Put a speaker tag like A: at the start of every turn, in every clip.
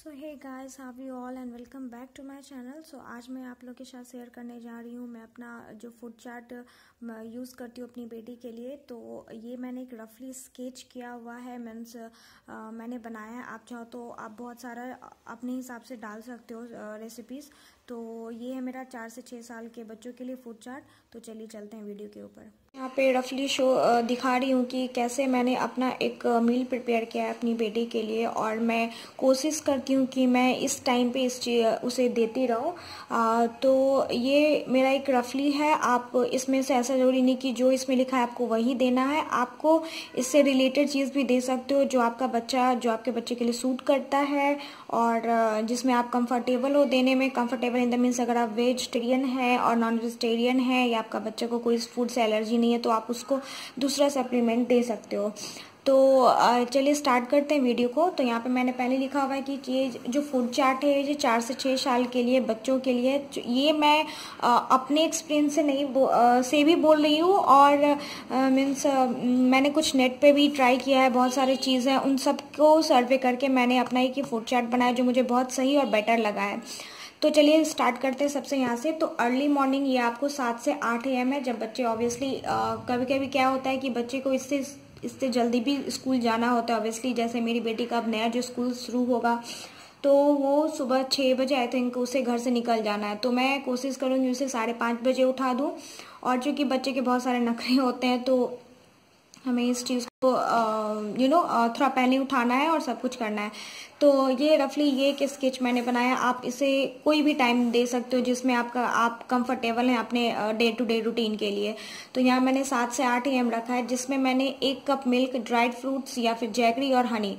A: So hey guys, how you all and welcome back to my channel. So आज मैं आप लोग के साथ शेयर करने जा रही हूँ मैं अपना जो फूड चार्ट यूज़ करती हूँ अपनी बेटी के लिए। तो ये मैंने एक रफली स्केच किया हुआ है, मीन्स मैंने बनाया है। आप चाहो तो आप बहुत सारा अपने हिसाब से डाल सकते हो रेसिपीज़। तो ये है मेरा 4 से 6 साल के बच्चों के लिए फूड चार्ट। तो चलिए चलते हैं वीडियो के ऊपर। यहाँ पे रफली दिखा रही हूँ कि कैसे मैंने अपना एक मील प्रिपेयर किया है अपनी बेटी के लिए, और मैं कोशिश करती हूँ कि मैं इस टाइम पे उसे देती रहूँ। तो ये मेरा एक रफली है। आप इसमें से ऐसा जरूरी नहीं कि जो इसमें लिखा है आपको वही देना है, आपको इससे रिलेटेड चीज़ भी दे सकते हो जो आपके बच्चे के लिए सूट करता है और जिसमें आप कंफर्टेबल हो देने में। कंफर्टेबल इन द मीन्स अगर आप वेजिटेरियन है और नॉन वेजिटेरियन है या आपका बच्चे को कोई फूड से एलर्जी नहीं है तो आप उसको दूसरा सप्लीमेंट दे सकते हो। तो चलिए स्टार्ट करते हैं वीडियो को। तो यहाँ पे मैंने पहले लिखा हुआ है कि ये जो फूड चार्ट है ये 4 से 6 साल के लिए बच्चों के लिए। ये मैं अपने एक्सपीरियंस से नहीं से भी बोल रही हूँ, और मीन्स मैंने कुछ नेट पे भी ट्राई किया है, बहुत सारी चीज़ें उन सबको सर्वे करके मैंने अपना एक फूड चार्ट बनाया जो मुझे बहुत सही और बेटर लगा है। तो चलिए स्टार्ट करते हैं सबसे यहाँ से। तो अर्ली मॉर्निंग ये आपको 7 से 8 AM है, जब बच्चे ऑब्वियसली कभी कभी क्या होता है कि बच्चे को इससे जल्दी भी स्कूल जाना होता है। ऑब्वियसली जैसे मेरी बेटी का अब नया जो स्कूल शुरू होगा तो वो सुबह 6 बजे आई थिंक उसे घर से निकल जाना है। तो मैं कोशिश करूँगी उसे 5:30 बजे उठा दूँ, और चूँकि बच्चे के बहुत सारे नखरे होते हैं तो हमें इस चीज़ को थोड़ा पहले उठाना है और सब कुछ करना है। तो ये रफली ये एक स्केच मैंने बनाया। आप इसे कोई भी टाइम दे सकते हो जिसमें आप कंफर्टेबल हैं अपने डे टू डे रूटीन के लिए। तो यहाँ मैंने 7 से 8 AM रखा है, जिसमें मैंने 1 कप मिल्क, ड्राइड फ्रूट्स या फिर जैगरी और हनी।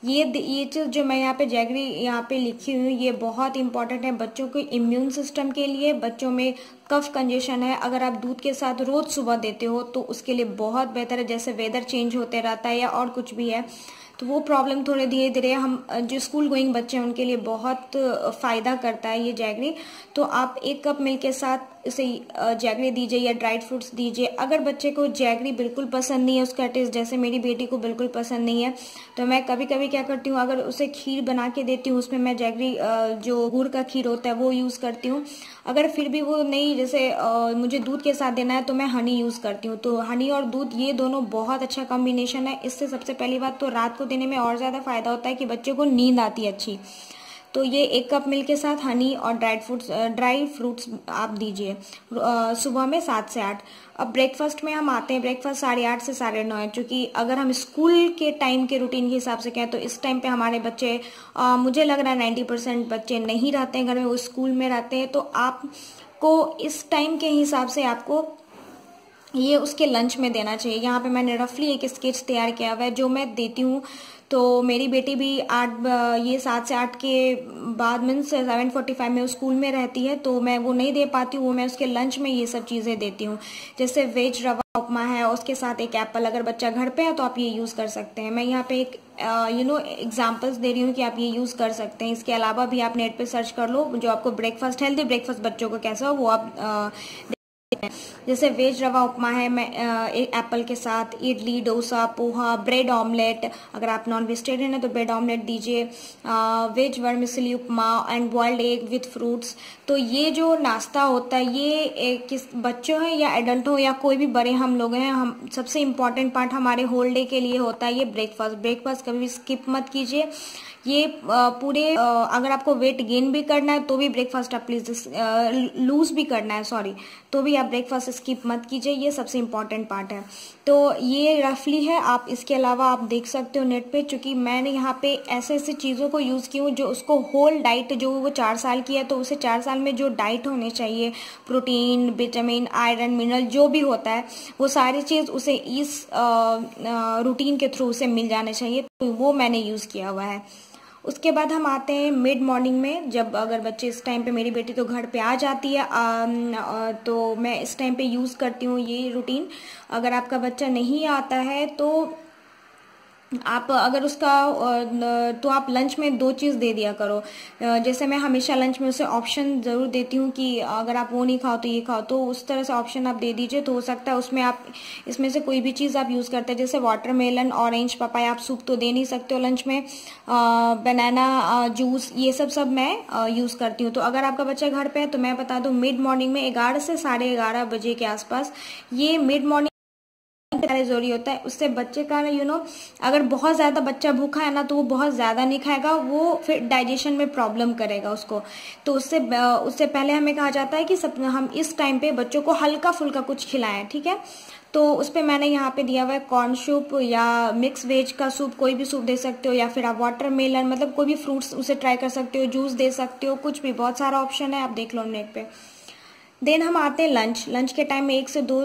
A: ये चीज़ जो मैं यहाँ पे जैगरी यहाँ पे लिखी हुई हूँ ये बहुत इंपॉर्टेंट है बच्चों के इम्यून सिस्टम के लिए। बच्चों में कफ कंजेशन है, अगर आप दूध के साथ रोज सुबह देते हो तो उसके लिए बहुत बेहतर है। जैसे वेदर चेंज होते रहता है या और कुछ भी है तो वो प्रॉब्लम थोड़े धीरे धीरे हम जो स्कूल गोइंग बच्चे हैं उनके लिए बहुत फायदा करता है ये जैगरी। तो आप 1 कप मिल्क के साथ इसे जैगरी दीजिए या ड्राइड फ्रूट्स दीजिए। अगर बच्चे को जैगरी बिल्कुल पसंद नहीं है, उसका टेस्ट जैसे मेरी बेटी को बिल्कुल पसंद नहीं है, तो मैं कभी कभी क्या करती हूँ, अगर उसे खीर बना के देती हूँ उसमें मैं जैगरी जो गुड़ का खीर होता है वो यूज़ करती हूँ। अगर फिर भी वो नहीं, जैसे मुझे दूध के साथ देना है तो मैं हनी यूज़ करती हूँ। तो हनी और दूध ये दोनों बहुत अच्छा कॉम्बिनेशन है। इससे सबसे पहली बात तो रात को देने में और ज़्यादा फायदा होता है कि बच्चे को नींद आती है अच्छी। तो ये 1 कप मिल्क के साथ हनी और ड्राई फ्रूट्स आप दीजिए सुबह में 7 से 8। अब ब्रेकफास्ट में हम आते हैं। ब्रेकफास्ट 8:30 से 9:30 है, क्योंकि अगर हम स्कूल के टाइम के रूटीन के हिसाब से कहें तो इस टाइम पे हमारे बच्चे मुझे लग रहा है 90% बच्चे नहीं रहते हैं घर में, वो स्कूल में रहते हैं। तो आपको इस टाइम के हिसाब से आपको ये उसके लंच में देना चाहिए। यहाँ पे मैंने रफली एक स्केच तैयार किया हुआ है जो मैं देती हूँ। तो मेरी बेटी भी 7 से 8 के बाद मीन्स 7:45 में स्कूल में रहती है, तो मैं वो नहीं दे पाती हूँ। वो मैं उसके लंच में ये सब चीज़ें देती हूँ, जैसे वेज रवा उपमा है और उसके साथ एक एप्पल। अगर बच्चा घर पे है तो आप ये यूज़ कर सकते हैं। मैं यहाँ पे एक एग्जाम्पल्स दे रही हूँ कि आप ये यूज़ कर सकते हैं। इसके अलावा भी आप नेट पे सर्च कर लो जो आपको हेल्दी ब्रेकफास्ट बच्चों को कैसा हो वो आप जैसे वेज रवा उपमा है, मैं एक एप्पल के साथ इडली, डोसा, पोहा, ब्रेड ऑमलेट। अगर आप नॉन वेजिटेरियन है तो ब्रेड ऑमलेट दीजिए, veg vermicelli upma and boiled egg with fruits. तो ये जो नाश्ता होता है ये किस बच्चों हैं या एडल्ट हो या कोई भी बड़े हम लोग हैं, हम सबसे इम्पॉर्टेंट पार्ट हमारे होल डे के लिए होता है ये ब्रेकफास्ट कभी भी स्किप मत कीजिए। ये अगर आपको वेट गेन भी करना है तो भी ब्रेकफास्ट आप प्लीज लूज भी करना है सॉरी, तो भी आप ब्रेकफास्ट स्किप मत कीजिए। ये सबसे इम्पॉर्टेंट पार्ट है। तो ये रफली है। आप इसके अलावा आप देख सकते हो नेट पे, चूंकि मैंने यहाँ पे ऐसे ऐसे चीज़ों को यूज़ की हूँ जो उसको होल डाइट, जो वो 4 साल की है तो उसे 4 साल में जो डाइट होने चाहिए, प्रोटीन, विटामिन, आयरन, मिनरल जो भी होता है वो सारी चीज़ उसे इस रूटीन के थ्रू उसे मिल जाने चाहिए। तो वो मैंने यूज़ किया हुआ है। उसके बाद हम आते हैं मिड मॉर्निंग में, जब अगर बच्चे इस टाइम पे, मेरी बेटी तो घर पे आ जाती है तो मैं इस टाइम पे यूज़ करती हूँ ये रूटीन। अगर आपका बच्चा नहीं आता है तो आप अगर उसका तो आप लंच में 2 चीज़ दे दिया करो। जैसे मैं हमेशा लंच में उसे ऑप्शन ज़रूर देती हूँ कि अगर आप वो नहीं खाओ तो ये खाओ, तो उस तरह से ऑप्शन आप दे दीजिए, तो हो सकता है उसमें आप इसमें से कोई भी चीज़ आप यूज़ करते हैं। जैसे वाटरमेलन, ऑरेंज, पपाया, आप सूप तो दे नहीं सकते हो लंच में, बनाना जूस, ये सब मैं यूज़ करती हूँ। तो अगर आपका बच्चा घर पे है तो मैं बता दूँ, मिड मॉर्निंग में 11 से 11:30 बजे के आसपास ये मिड मॉर्निंग जरूरी होता है। उससे बच्चे का अगर बहुत ज्यादा बच्चा भूखा है ना, तो वो बहुत ज्यादा नहीं खाएगा, वो फिर डाइजेशन में प्रॉब्लम करेगा उसको। तो उससे पहले हमें कहा जाता है कि हम इस टाइम पे बच्चों को हल्का फुल्का कुछ खिलाएं, ठीक है। तो उस पे मैंने यहाँ पे दिया हुआ है कॉर्न सूप या मिक्स वेज का सूप, कोई भी सूप दे सकते हो, या फिर आप वाटरमेलन, मतलब कोई भी फ्रूट्स उसे ट्राई कर सकते हो, जूस दे सकते हो, कुछ भी, बहुत सारा ऑप्शन है, आप देख लो नेट पे। देन हम आते हैं लंच के टाइम में 1 से 2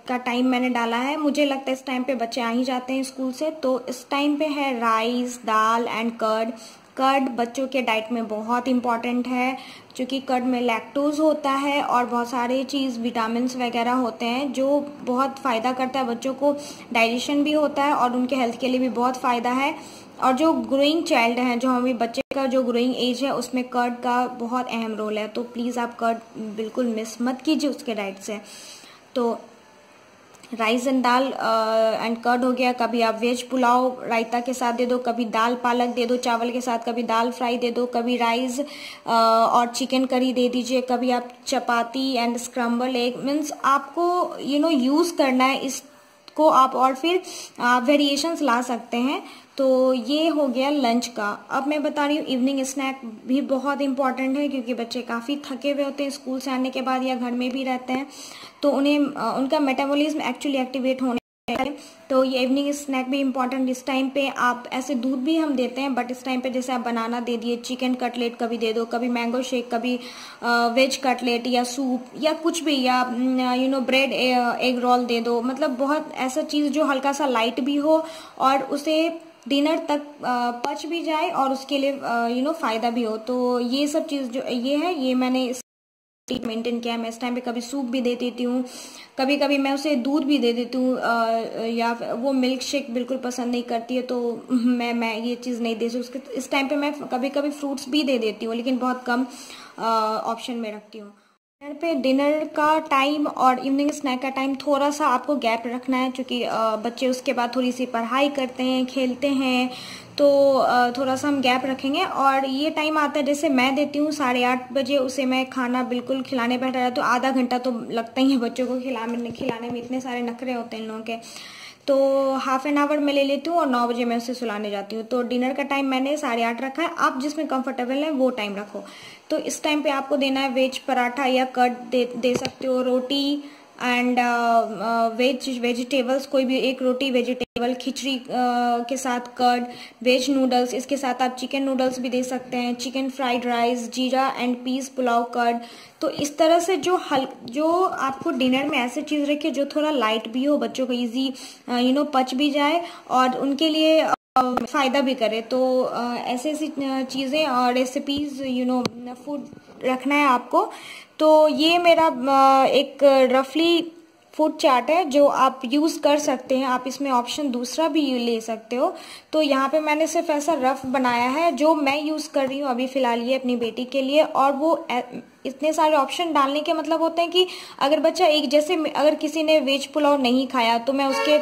A: का टाइम मैंने डाला है। मुझे लगता है इस टाइम पे बच्चे आ ही जाते हैं स्कूल से, तो इस टाइम पे है rice, dal and curd. Curd बच्चों के डाइट में बहुत इंपॉर्टेंट है, क्योंकि कर्ड में लैक्टोज होता है और बहुत सारे चीज़ विटामिन वगैरह होते हैं जो बहुत फ़ायदा करता है बच्चों को, डाइजेशन भी होता है और उनके हेल्थ के लिए भी बहुत फ़ायदा है। और जो ग्रोइंग चाइल्ड हैं, जो हमें बच्चे का जो ग्रोइंग एज है, उसमें कर्ड का बहुत अहम रोल है। तो प्लीज़ आप कर्ड बिल्कुल मिस मत कीजिए उसके डाइट से। तो rice and dal and curd हो गया। कभी आप वेज पुलाव रायता के साथ दे दो, कभी दाल पालक दे दो चावल के साथ, कभी दाल फ्राई दे दो, कभी राइस और चिकन करी दे दीजिए, कभी आप चपाती एंड स्क्रम्बल एग, मीन्स आपको यूज करना है इसको आप, और फिर वेरिएशंस ला सकते हैं। तो ये हो गया लंच का। अब मैं बता रही हूँ इवनिंग स्नैक भी बहुत इंपॉर्टेंट है, क्योंकि बच्चे काफ़ी थके हुए होते हैं स्कूल से आने के बाद या घर में भी रहते हैं, तो उन्हें उनका मेटाबॉलिज्म एक्चुअली एक्टिवेट होने है। तो ये इवनिंग स्नैक भी इम्पॉर्टेंट। इस टाइम पे आप ऐसे दूध भी हम देते हैं, बट इस टाइम पे जैसे आप बनाना दे दिए, चिकन कटलेट कभी दे दो, कभी मैंगो शेक, कभी वेज कटलेट या सूप या कुछ भी, या ब्रेड एग रोल दे दो, मतलब बहुत ऐसा चीज़ जो हल्का सा लाइट भी हो और उसे डिनर तक पच भी जाए और उसके लिए फायदा भी हो। तो ये सब चीज़ जो ये है, ये मैंने मेंटेन किया है। मैं इस टाइम पे कभी सूप भी दे देती हूँ, कभी कभी मैं उसे दूध भी दे देती हूँ, या वो मिल्क शेक बिल्कुल पसंद नहीं करती है, तो मैं ये चीज़ नहीं दे सकती। इस टाइम पे मैं कभी कभी फ्रूट्स भी दे देती हूँ, लेकिन बहुत कम ऑप्शन में रखती हूँ। डिनर का टाइम और इवनिंग स्नैक का टाइम थोड़ा सा आपको गैप रखना है, क्योंकि बच्चे उसके बाद थोड़ी सी पढ़ाई करते हैं, खेलते हैं, तो थोड़ा सा हम गैप रखेंगे। और ये टाइम आता है, जैसे मैं देती हूँ 8:30 बजे, उसे मैं खाना बिल्कुल खिलाने बैठ रहा है, तो आधा घंटा तो लगता ही है बच्चों को खिलाने में, इतने सारे नखरे होते हैं इन लोगों के। तो हाफ एन आवर में ले लेती हूँ और 9 बजे मैं उसे सुलाने जाती हूँ। तो डिनर का टाइम मैंने 8:30 रखा है, आप जिसमें कंफर्टेबल है वो टाइम रखो। तो इस टाइम पे आपको देना है वेज पराठा या कट दे सकते हो, रोटी एंड वेजिटेबल्स, कोई भी एक रोटी, वेजिटेबल, खिचड़ी के साथ कर्ड, वेज नूडल्स, इसके साथ आप चिकन नूडल्स भी दे सकते हैं, चिकन फ्राइड राइस, जीरा एंड पीस पुलाव, कर्ड। तो इस तरह से जो आपको डिनर में ऐसे चीज रखिए जो थोड़ा लाइट भी हो, बच्चों को इजी पच भी जाए और उनके लिए फायदा भी करे। तो ऐसी चीजें और रेसिपीज फूड रखना है आपको। तो ये मेरा एक रफली फूड चार्ट है जो आप यूज कर सकते हैं। आप इसमें ऑप्शन दूसरा भी ले सकते हो। तो यहाँ पे मैंने सिर्फ ऐसा रफ बनाया है जो मैं यूज कर रही हूँ अभी फिलहाल ये अपनी बेटी के लिए। और वो इतने सारे ऑप्शन डालने के मतलब होते हैं कि अगर बच्चा जैसे अगर किसी ने वेज पुलाव नहीं खाया तो मैं उसके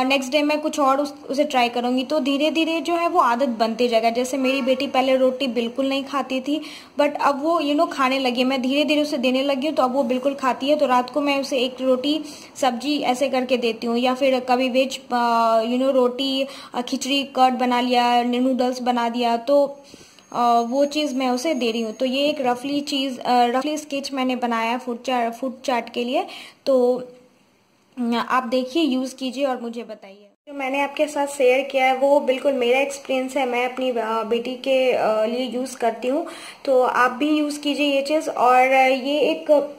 A: नेक्स्ट डे में कुछ और उसे ट्राई करूंगी, तो धीरे धीरे जो है वो आदत बनते जाएगा। जैसे मेरी बेटी पहले रोटी बिल्कुल नहीं खाती थी, बट अब वो खाने लगी, मैं धीरे धीरे उसे देने लगी हूँ तो अब वो बिल्कुल खाती है। तो रात को मैं उसे एक रोटी सब्जी ऐसे करके देती हूँ, या फिर कभी वेज रोटी खिचड़ी कर्ड बना लिया, नूडल्स बना दिया, तो वो चीज़ मैं उसे दे रही हूँ। तो ये एक रफली स्केच मैंने बनाया फूड चार्ट के लिए। तो आप देखिए, यूज कीजिए और मुझे बताइए। जो मैंने आपके साथ शेयर किया है वो बिल्कुल मेरा एक्सपीरियंस है, मैं अपनी बेटी के लिए यूज करती हूँ। तो आप भी यूज कीजिए ये चीज। और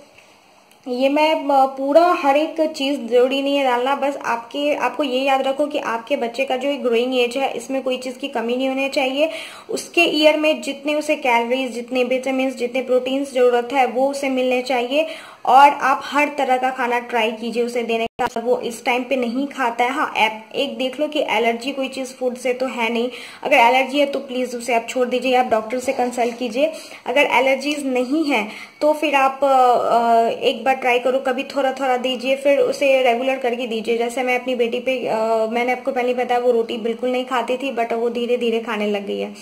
A: ये मैं पूरा हर एक चीज जरूरी नहीं है डालना, बस आपको ये याद रखो कि आपके बच्चे का जो ग्रोइंग एज है इसमें कोई चीज की कमी नहीं होनी चाहिए। उसके ईयर में जितने उसे कैलोरीज, जितने विटामिन, जितने प्रोटीन्स जरूरत है वो उसे मिलने चाहिए। और आप हर तरह का खाना ट्राई कीजिए उसे देने का। वो इस टाइम पे नहीं खाता है, हाँ एक देख लो कि एलर्जी कोई चीज फूड से तो है नहीं। अगर एलर्जी है तो प्लीज उसे आप छोड़ दीजिए, आप डॉक्टर से कंसल्ट कीजिए। अगर एलर्जीज नहीं है तो फिर आप एक बार ट्राई करो, कभी थोड़ा थोड़ा दीजिए, फिर उसे रेगुलर करके दीजिए। जैसे मैं अपनी बेटी पे मैंने आपको पहले बताया, वो रोटी बिल्कुल नहीं खाती थी, बट वो धीरे धीरे खाने लग गई है।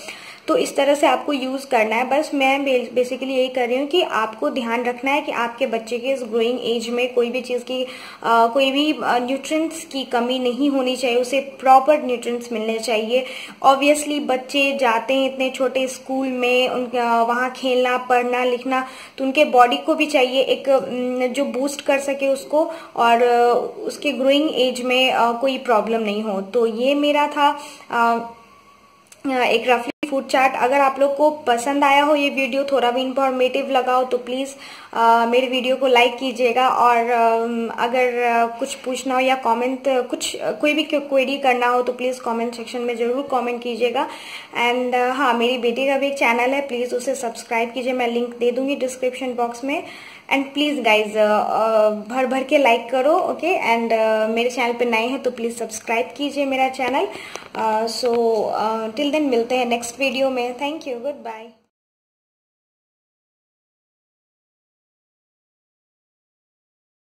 A: तो इस तरह से आपको यूज करना है। बस मैं बेसिकली यही कर रही हूँ कि आपको ध्यान रखना है कि आपके बच्चे के इस ग्रोइंग एज में कोई भी चीज की कोई भी न्यूट्रिएंट्स की कमी नहीं होनी चाहिए, उसे प्रॉपर न्यूट्रिएंट्स मिलने चाहिए। ऑब्वियसली बच्चे जाते हैं इतने छोटे स्कूल में, उनका वहाँ खेलना पढ़ना लिखना, तो उनके बॉडी को भी चाहिए एक जो बूस्ट कर सके उसको, और उसके ग्रोइंग एज में कोई प्रॉब्लम नहीं हो। तो ये मेरा था एक रफली फूड चार्ट। अगर आप लोग को पसंद आया हो ये वीडियो, थोड़ा भी इंफॉर्मेटिव लगा हो, तो प्लीज मेरे वीडियो को लाइक कीजिएगा। और अगर कुछ पूछना हो या कमेंट कोई भी क्वेरी करना हो तो प्लीज कमेंट सेक्शन में जरूर कमेंट कीजिएगा। एंड हाँ, मेरी बेटी का भी एक चैनल है, प्लीज उसे सब्सक्राइब कीजिए, मैं लिंक दे दूंगी डिस्क्रिप्शन बॉक्स में। एंड प्लीज गाइज भर भर के लाइक करो, ओके। एंड मेरे चैनल पे नए हैं तो प्लीज सब्सक्राइब कीजिए मेरा चैनल। सो टिल देन मिलते हैं नेक्स्ट वीडियो में। Thank you, good bye.